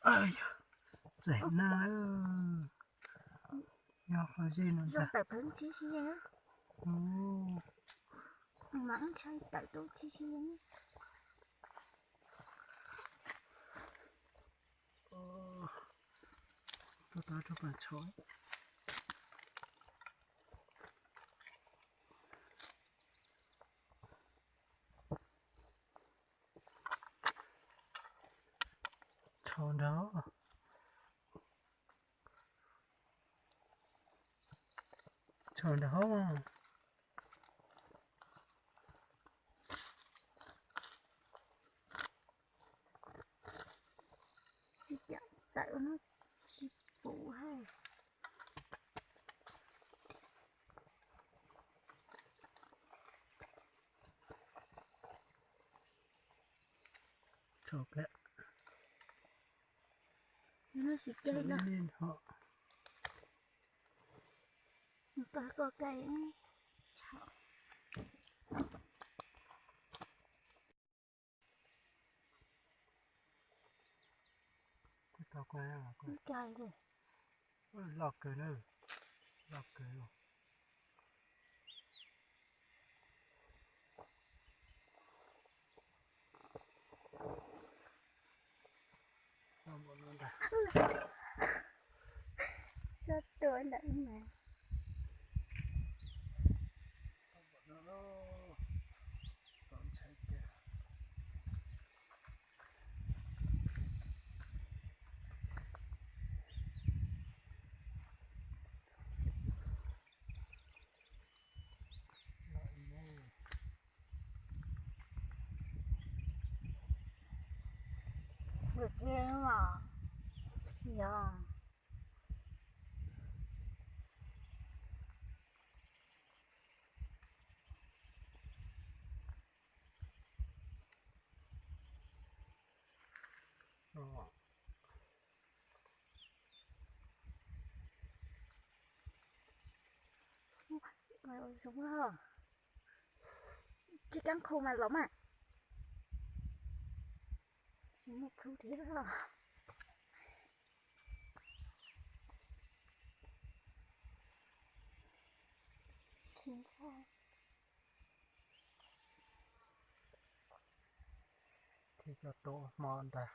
ơi dậy na nhau phải gì nữa Rồi ta tập hứng chi chi nhá. ô Nắng chơi tập tốt chi chi nhá. tôi cho bạn chói chó đó chó đó Chi chậm tại nó chi phụ hay. chó bé Nó xịt chó chơi đó. nên họ Ta có cái chảo tao quay à quay cay rồi. lọc cái nữa lọc cái rồi nó muốn luôn ta Sao tôi lại mà. nó dọn chạy kìa Được ghê mà. Dạ. nó Mày ơi sống hả? Chị cắn khô mà lắm à? Chỉ một thứ thế đó. Chính xác. thì cho tổ mòn ta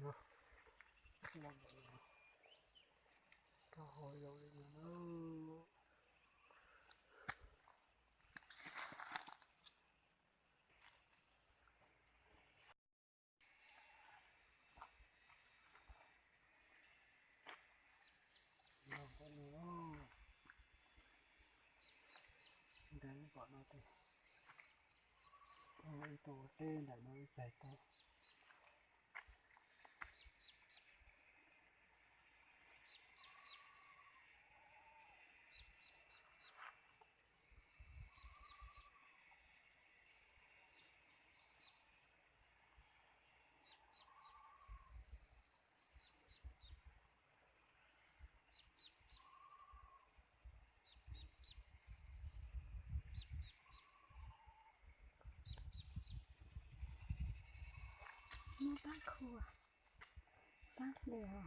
nó có hồi rồi nó đánh bọn nó thì ôi tổ tên để nó chạy to Nó bác khô à? Sát lửa.